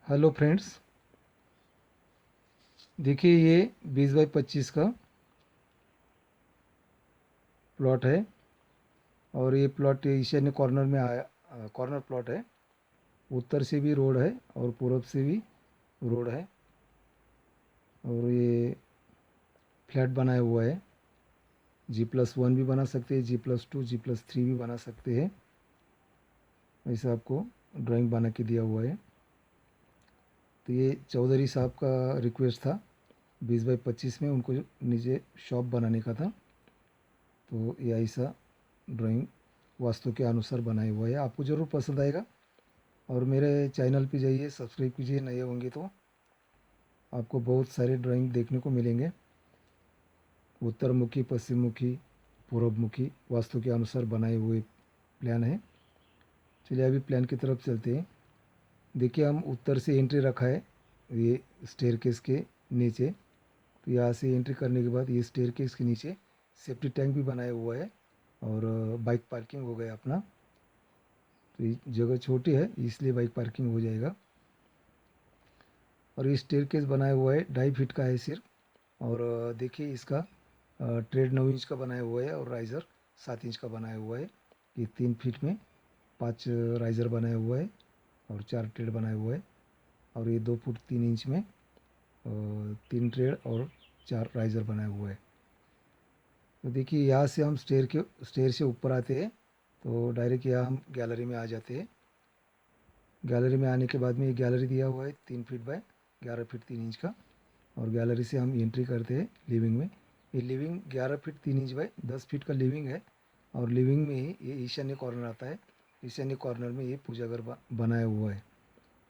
Hello friends, देखिए ये 20 by 25 का प्लॉट है। और ये प्लॉट ईशान्य कॉर्नर में आया, कॉर्नर प्लॉट है। उत्तर से भी रोड है और पूरब से भी रोड है। और ये फ्लैट बनाया हुआ है। G+1 भी बना सकते हैं, G+2, G+3 भी बना सकते हैं। ऐसा आपको ड्राइंग बना के दिया हुआ है। तो ये चौधरी साहब का रिक्वेस्ट था, 20 बाई 25 में उनको नीचे शॉप बनाने का था। तो ये ऐसा ड्राइंग वास्तु के अनुसार बनाया हुआ है, आपको ज़रूर पसंद आएगा। और मेरे चैनल पे जाइए, सब्सक्राइब कीजिए, नए होंगे तो आपको बहुत सारे ड्राइंग देखने को मिलेंगे। उत्तर मुखी, पश्चिम मुखी, पूर्व मुखी वास्तु के अनुसार बनाए हुए प्लान है। चलिए अभी प्लान की तरफ चलते हैं। देखिए हम उत्तर से एंट्री रखा है, ये स्टेयरकेस के नीचे। तो यहाँ से एंट्री करने के बाद ये स्टेयरकेस के नीचे सेफ्टी टैंक भी बनाया हुआ है और बाइक पार्किंग हो गया अपना। तो ये जगह छोटी है इसलिए बाइक पार्किंग हो जाएगा। और ये स्टेयरकेस बनाया हुआ है 2.5 फीट का है सिर्फ। और देखिए इसका ट्रेड 9 इंच का बनाया हुआ है और राइज़र 7 इंच का बनाया हुआ है। ये 3 फीट में 5 राइज़र बनाया हुआ है और 4 ट्रेड बनाया हुआ है। और ये 2 फुट 3 इंच में 3 ट्रेड और 4 राइज़र बनाया हुआ है। तो देखिए यहाँ से हम स्टेयर से ऊपर आते हैं तो डायरेक्ट यहाँ हम गैलरी में आ जाते हैं। गैलरी में आने के बाद में ये गैलरी दिया हुआ है 3 फीट बाय 11 फीट 3 इंच का। और गैलरी से हम एंट्री करते हैं लिविंग में। ये living 11 feet 3 inch by 10 feet का लिविंग है। और लिविंग में ही ये ईशान्य कॉर्नर आता है। ईशान्य कॉर्नर में ये पूजा घर बनाया हुआ है।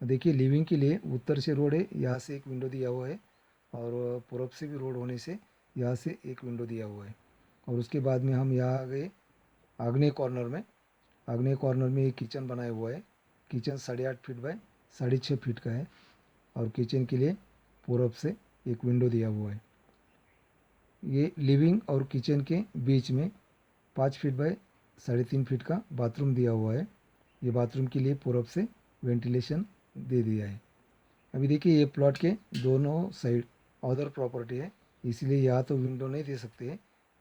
देखिए लिविंग के लिए उत्तर से रोड है, यहाँ से एक विंडो दिया हुआ है। और पूरब से भी रोड होने से यहाँ से एक विंडो दिया हुआ है। और उसके बाद में हम यहाँ आ गए आग्नेय कॉर्नर में। आग्नेय कॉर्नर में एक किचन बनाया हुआ है। किचन 8.5 फीट बाय 6.5 फीट का है। और किचन के लिए पूरब से एक विंडो दिया हुआ है। ये लिविंग और किचन के बीच में 5 फीट बाय 3.5 फीट का बाथरूम दिया हुआ है। ये बाथरूम के लिए पूरब से वेंटिलेशन दे दिया है। अभी देखिए ये प्लॉट के दोनों साइड अदर प्रॉपर्टी है, इसलिए यहाँ तो विंडो नहीं दे सकते।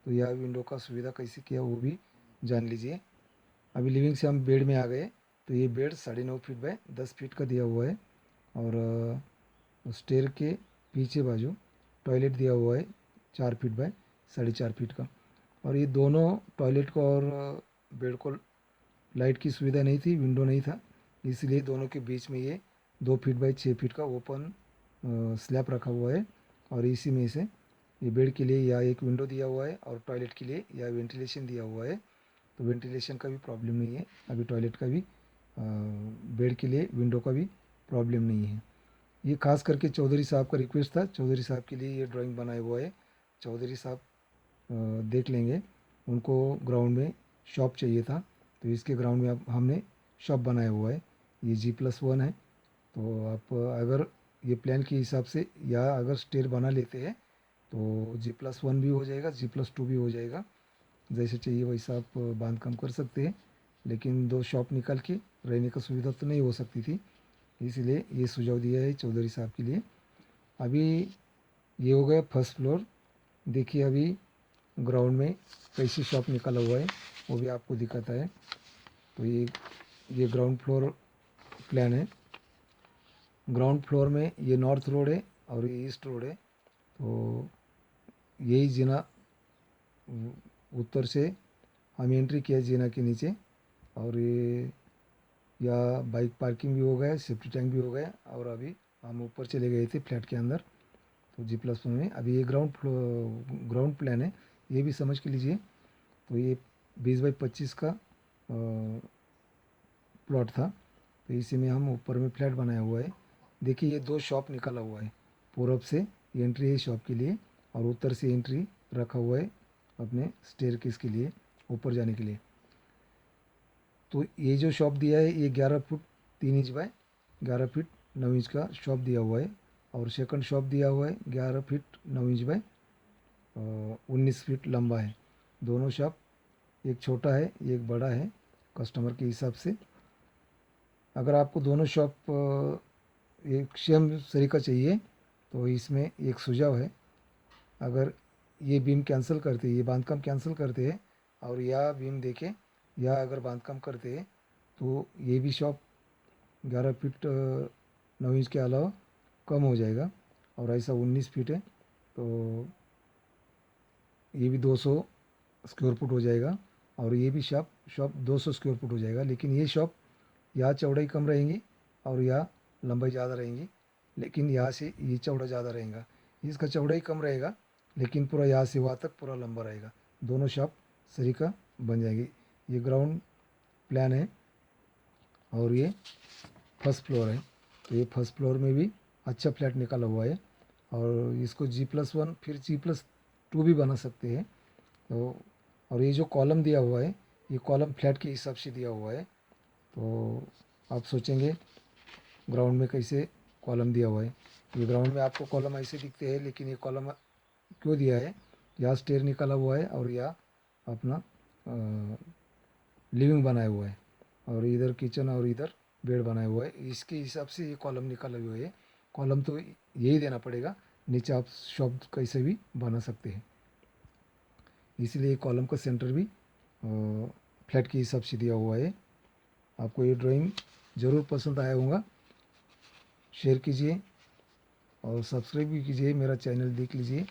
तो यह विंडो का सुविधा कैसे किया वो भी जान लीजिए। अभी लिविंग से हम बेड में आ गए। तो ये बेड 9.5 फीट बाय 10 फीट का दिया हुआ है। और स्टेयर के पीछे बाजू टॉयलेट दिया हुआ है 4 फीट बाय 4.5 फीट का। और ये दोनों टॉयलेट को और बेड को लाइट की सुविधा नहीं थी, विंडो नहीं था, इसलिए दोनों के बीच में ये 2 फीट बाय 6 फीट का ओपन स्लैब रखा हुआ है। और इसी में से ये बेड के लिए यह एक विंडो दिया हुआ है और टॉयलेट के लिए यह वेंटिलेशन दिया हुआ है। तो वेंटिलेशन का भी प्रॉब्लम नहीं है, अभी टॉयलेट का भी बेड के लिए विंडो का भी प्रॉब्लम नहीं है। ये खास करके चौधरी साहब का रिक्वेस्ट था, चौधरी साहब के लिए ये ड्राइंग बनाया हुआ है। चौधरी साहब देख लेंगे, उनको ग्राउंड में शॉप चाहिए था। तो इसके ग्राउंड में अब हमने शॉप बनाया हुआ है। ये G+1 है। तो आप अगर ये प्लान के हिसाब से या अगर स्टेयर बना लेते हैं तो G+1 भी हो जाएगा, G+2 भी हो जाएगा। जैसे चाहिए वैसा आप बांध काम कर सकते हैं। लेकिन 2 शॉप निकाल के रहने का सुविधा तो नहीं हो सकती थी, इसलिए ये सुझाव दिया है चौधरी साहब के लिए। अभी ये हो गया फर्स्ट फ्लोर। देखिए अभी ग्राउंड में कैसी शॉप निकाला हुआ है वो भी आपको दिखाता है। तो ये ग्राउंड फ्लोर प्लान है। ग्राउंड फ्लोर में ये नॉर्थ रोड है और ये ईस्ट रोड है। तो यही जीना उत्तर से हम एंट्री किया जीना के नीचे। और ये या बाइक पार्किंग भी हो गया, सेफ्टी टैंक भी हो गया। और अभी हम ऊपर चले गए थे फ्लैट के अंदर। तो G+1 में अभी ये ग्राउंड प्लान है, ये भी समझ के लीजिए। तो ये 20 बाई 25 का प्लॉट था। तो इसी में हम ऊपर में फ्लैट बनाया हुआ है। देखिए ये 2 शॉप निकला हुआ है। पूरब से एंट्री है शॉप के लिए और उत्तर से एंट्री रखा हुआ है अपने स्टेयरकेस के लिए ऊपर जाने के लिए। तो ये जो शॉप दिया है ये 11 foot 3 inch by 11 feet 9 inch का शॉप दिया हुआ है। और सेकंड शॉप दिया हुआ है 11 फीट 9 इंच बाय 19 फीट लंबा है। दोनों शॉप, एक छोटा है एक बड़ा है कस्टमर के हिसाब से। अगर आपको दोनों शॉप एक सेम सरीका चाहिए। तो इसमें एक सुझाव है, अगर ये बीम कैंसिल करते, ये बांधकाम कैंसिल करते हैं और यह बीम देखें, या अगर बांधकाम करते हैं तो ये भी शॉप 11 फीट 9 इंच के अलावा कम हो जाएगा। और ऐसा 19 फीट है तो ये भी 200 स्क्वायर फुट हो जाएगा। और ये भी शॉप शॉप 200 स्क्वायर फुट हो जाएगा। लेकिन ये शॉप यहाँ चौड़ाई कम रहेंगी और यहाँ लंबाई ज़्यादा रहेंगी, लेकिन यहाँ से ये चौड़ा ज़्यादा रहेगा। इसका चौड़ाई कम रहेगा लेकिन पूरा यहाँ से वहाँ तक पूरा लंबा रहेगा। दोनों शॉप सरीका बन जाएगी। ये ग्राउंड प्लान है और ये फर्स्ट फ्लोर है। तो ये फर्स्ट फ्लोर में भी अच्छा फ्लैट निकाला हुआ है और इसको G+1 फिर G+2 भी बना सकते हैं। तो और ये जो कॉलम दिया हुआ है, ये कॉलम फ्लैट के हिसाब से दिया हुआ है। तो आप सोचेंगे ग्राउंड में कैसे कॉलम दिया हुआ है। ये ग्राउंड में आपको कॉलम ऐसे दिखते हैं, लेकिन ये कॉलम क्यों दिया है, यहाँ स्टेयर निकाला हुआ है और यहाँ अपना लिविंग बनाया हुआ है और इधर किचन और इधर बेड बनाया हुआ है। इसके हिसाब से ये कॉलम निकाले हुए है। कॉलम तो यही देना पड़ेगा, नीचे आप शॉप कैसे भी बना सकते हैं। इसलिए कॉलम का सेंटर भी फ्लैट के हिसाब से दिया हुआ है। आपको ये ड्राइंग ज़रूर पसंद आया होगा। शेयर कीजिए और सब्सक्राइब भी कीजिए, मेरा चैनल देख लीजिए।